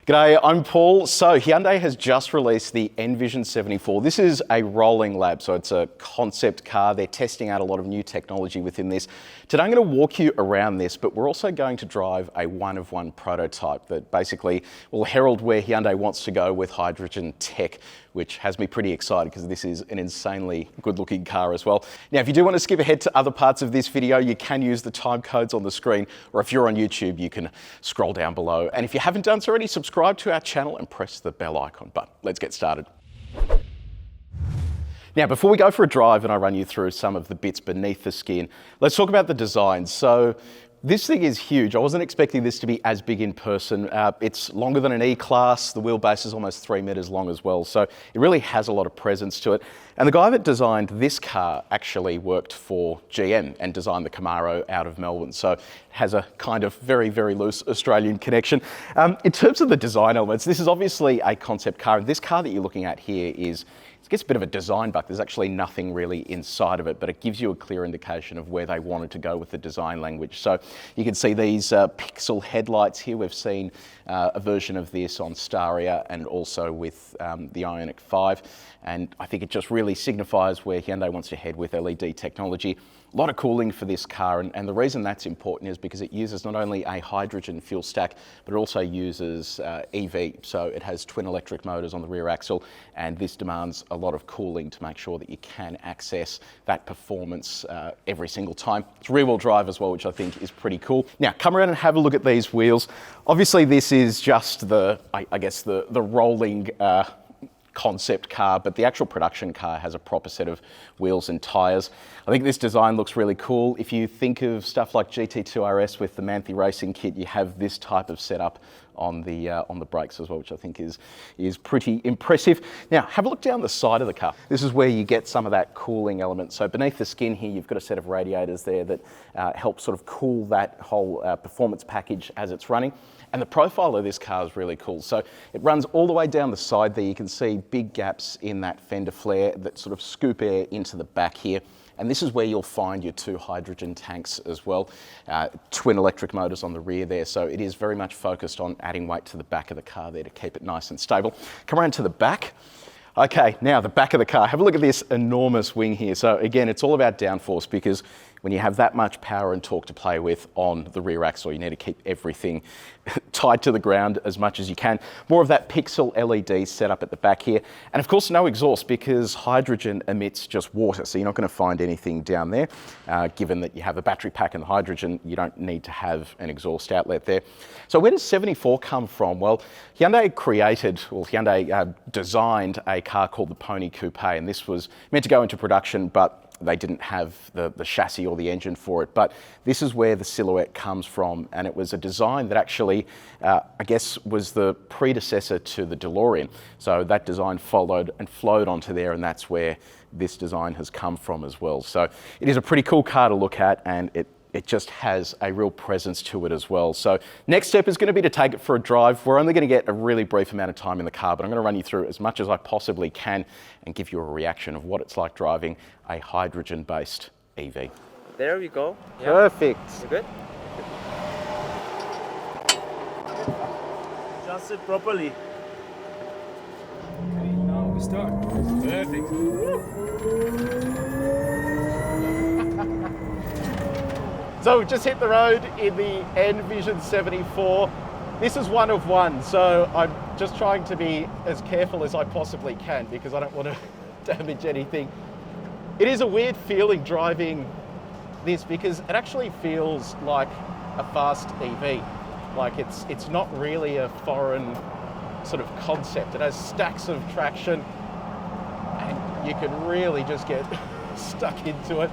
G'day, I'm Paul. So Hyundai has just released the N Vision 74. This is a rolling lab, so it's a concept car. They're testing out a lot of new technology within this. Today I'm going to walk you around this, but we're also going to drive a one-of-one prototype that basically will herald where Hyundai wants to go with hydrogen tech, which has me pretty excited because this is an insanely good-looking car as well. Now, if you do want to skip ahead to other parts of this video, you can use the time codes on the screen, or if you're on YouTube, you can scroll down below. And if you haven't done so already, subscribe to our channel and press the bell icon. But let's get started. Now, before we go for a drive and I run you through some of the bits beneath the skin, let's talk about the design. So this thing is huge. I wasn't expecting this to be as big in person. It's longer than an E-Class. The wheelbase is almost 3 meters long as well. So it really has a lot of presence to it. And the guy that designed this car actually worked for GM and designed the Camaro out of Melbourne. So it has a kind of very, very loose Australian connection. In terms of the design elements, this is obviously a concept car. This car that you're looking at here it gets a bit of a design bug. There's actually nothing really inside of it, but it gives you a clear indication of where they wanted to go with the design language. So you can see these pixel headlights here. We've seen a version of this on Staria and also with the Ioniq 5. And I think it just really signifies where Hyundai wants to head with LED technology. A lot of cooling for this car, and the reason that's important is because it uses not only a hydrogen fuel stack, but it also uses EV. So it has twin electric motors on the rear axle, and this demands a lot of cooling to make sure that you can access that performance every single time. It's rear-wheel drive as well, which I think is pretty cool. Now, come around and have a look at these wheels. Obviously, this is just the rolling concept car, but the actual production car has a proper set of wheels and tyres. I think this design looks really cool. If you think of stuff like GT2 RS with the Manthey racing kit, you have this type of setup on the brakes as well, which I think is pretty impressive. Now, have a look down the side of the car. This is where you get some of that cooling element. So beneath the skin here, you've got a set of radiators there that help sort of cool that whole performance package as it's running. And the profile of this car is really cool. So it runs all the way down the side there. You can see big gaps in that fender flare that sort of scoop air into the back here. And this is where you'll find your 2 hydrogen tanks as well. Twin electric motors on the rear there. So it is very much focused on adding weight to the back of the car there to keep it nice and stable. Come around to the back. Okay, now the back of the car. Have a look at this enormous wing here. So again, it's all about downforce because when you have that much power and torque to play with on the rear axle, you need to keep everything tied to the ground as much as you can. More of that pixel LED setup at the back here. And of course, no exhaust because hydrogen emits just water. So you're not going to find anything down there. Given that you have a battery pack and hydrogen, you don't need to have an exhaust outlet there. So where does 74 come from? Well, Hyundai designed a car called the Pony Coupe, and this was meant to go into production, but they didn't have the chassis or the engine for it. But this is where the silhouette comes from, and it was a design that actually, I guess, was the predecessor to the DeLorean. So that design followed and flowed onto there, and that's where this design has come from as well. So it is a pretty cool car to look at, and it just has a real presence to it as well. So next step is going to be to take it for a drive. We're only going to get a really brief amount of time in the car, but I'm going to run you through as much as I possibly can and give you a reaction of what it's like driving a hydrogen-based EV. There we go. Yeah. Perfect. You good? Just sit properly. Okay, now we start. Perfect. So we've just hit the road in the N Vision 74. This is one of one, so I'm just trying to be as careful as I possibly can because I don't want to damage anything. It is a weird feeling driving this because it actually feels like a fast EV. Like it's not really a foreign sort of concept. It has stacks of traction and you can really just get stuck into it.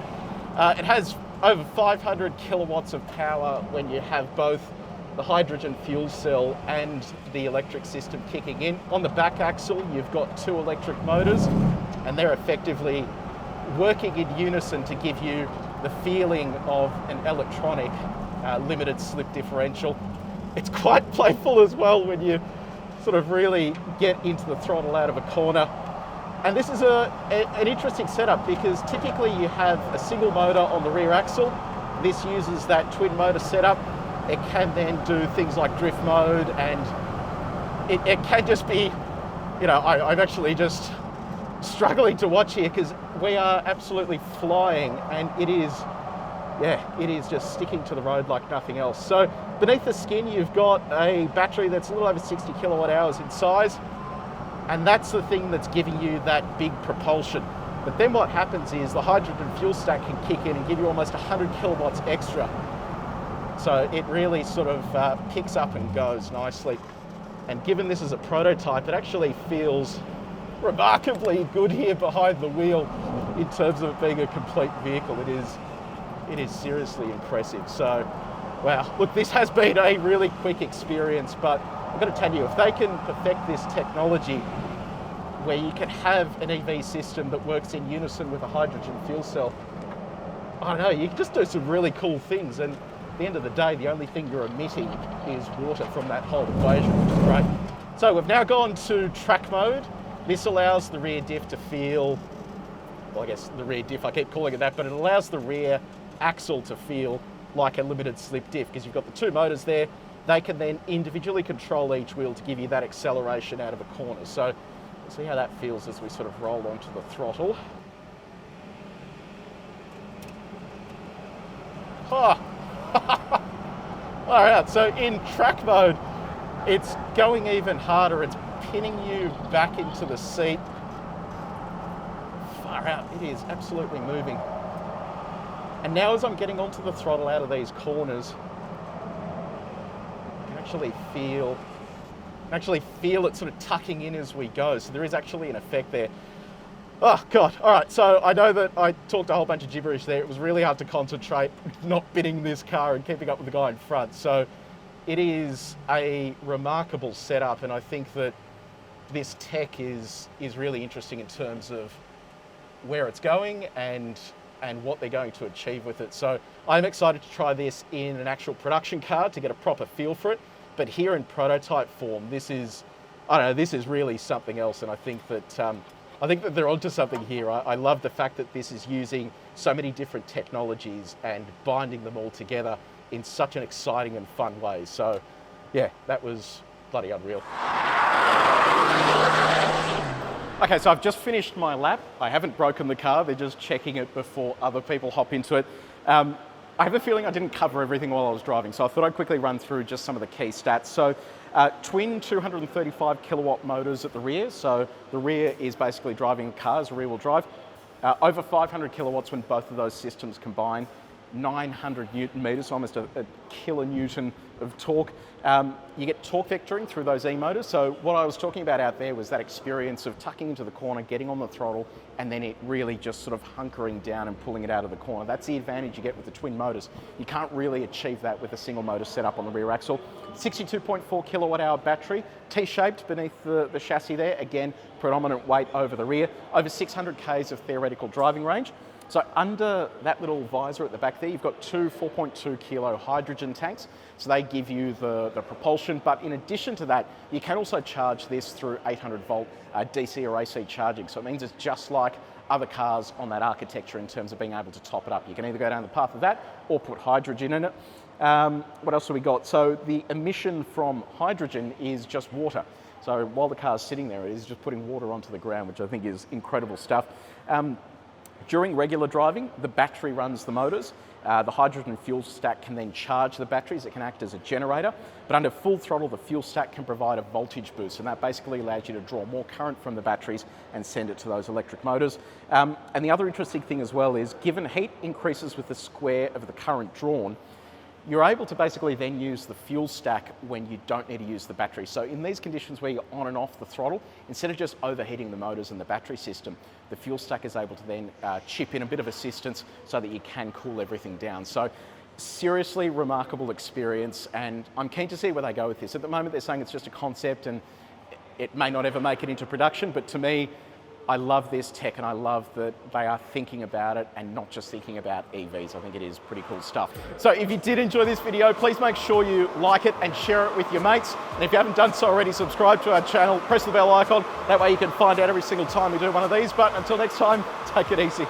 It has over 500 kilowatts of power when you have both the hydrogen fuel cell and the electric system kicking in. On the back axle, you've got 2 electric motors, and they're effectively working in unison to give you the feeling of an electronic limited slip differential. It's quite playful as well when you sort of really get into the throttle out of a corner. And this is an interesting setup because typically you have a single motor on the rear axle. This uses that twin motor setup. It can then do things like drift mode, and it can just be, you know, I'm actually just struggling to watch here because we are absolutely flying, and it is just sticking to the road like nothing else. So beneath the skin, you've got a battery that's a little over 60 kilowatt hours in size, and that's the thing that's giving you that big propulsion. But then what happens is the hydrogen fuel stack can kick in and give you almost 100 kilowatts extra. So it really sort of picks up and goes nicely. And given this is a prototype, it actually feels remarkably good here behind the wheel in terms of it being a complete vehicle. It is seriously impressive. So, wow, look, this has been a really quick experience, but I've got to tell you, if they can perfect this technology where you can have an EV system that works in unison with a hydrogen fuel cell, I don't know, you can just do some really cool things. And at the end of the day, the only thing you're emitting is water from that whole equation, which is great. So we've now gone to track mode. This allows the rear diff to feel, well, I guess the rear diff, I keep calling it that, but it allows the rear axle to feel like a limited slip diff because you've got the two motors there. They can then individually control each wheel to give you that acceleration out of a corner. So we'll see how that feels as we sort of roll onto the throttle. Oh. All right, so in track mode, it's going even harder. It's pinning you back into the seat. Far out, it is absolutely moving. And now as I'm getting onto the throttle out of these corners, I can actually feel it sort of tucking in as we go. So there is actually an effect there. Oh God, all right, so I know that I talked a whole bunch of gibberish there. It was really hard to concentrate, not bidding this car and keeping up with the guy in front. So it is a remarkable setup, and I think that this tech is really interesting in terms of where it's going and what they're going to achieve with it. So I'm excited to try this in an actual production car to get a proper feel for it. But here in prototype form, this is really something else, and I think that they're onto something here. I love the fact that this is using so many different technologies and binding them all together in such an exciting and fun way. So yeah, that was bloody unreal. Okay, so I've just finished my lap. I haven't broken the car. They're just checking it before other people hop into it. I have a feeling I didn't cover everything while I was driving, so I thought I'd quickly run through just some of the key stats. So twin 235 kilowatt motors at the rear. So the rear is basically driving cars, rear-wheel drive. Over 500 kilowatts when both of those systems combine. 900 newton meters, almost a kilonewton of torque. You get torque vectoring through those E-motors. So what I was talking about out there was that experience of tucking into the corner, getting on the throttle, and then it really just sort of hunkering down and pulling it out of the corner. That's the advantage you get with the twin motors. You can't really achieve that with a single motor setup on the rear axle. 62.4 kilowatt hour battery, T-shaped beneath the chassis there. Again, predominant weight over the rear. Over 600 Ks of theoretical driving range. So under that little visor at the back there, you've got two 4.2 kilo hydrogen tanks. So they give you the propulsion, but in addition to that, you can also charge this through 800 volt DC or AC charging. So it means it's just like other cars on that architecture in terms of being able to top it up. You can either go down the path of that or put hydrogen in it. What else have we got? So the emission from hydrogen is just water. So while the car's sitting there, it is just putting water onto the ground, which I think is incredible stuff. During regular driving, the battery runs the motors. The hydrogen fuel stack can then charge the batteries. It can act as a generator. But under full throttle, the fuel stack can provide a voltage boost, and that basically allows you to draw more current from the batteries and send it to those electric motors. And the other interesting thing as well is, given heat increases with the square of the current drawn, you're able to basically then use the fuel stack when you don't need to use the battery. So in these conditions where you're on and off the throttle, instead of just overheating the motors and the battery system, the fuel stack is able to then chip in a bit of assistance so that you can cool everything down. So seriously remarkable experience, and I'm keen to see where they go with this. At the moment, they're saying it's just a concept and it may not ever make it into production, but to me, I love this tech, and I love that they are thinking about it and not just thinking about EVs. I think it is pretty cool stuff. So if you did enjoy this video, please make sure you like it and share it with your mates. And if you haven't done so already, subscribe to our channel, press the bell icon. That way you can find out every single time we do one of these. But until next time, take it easy.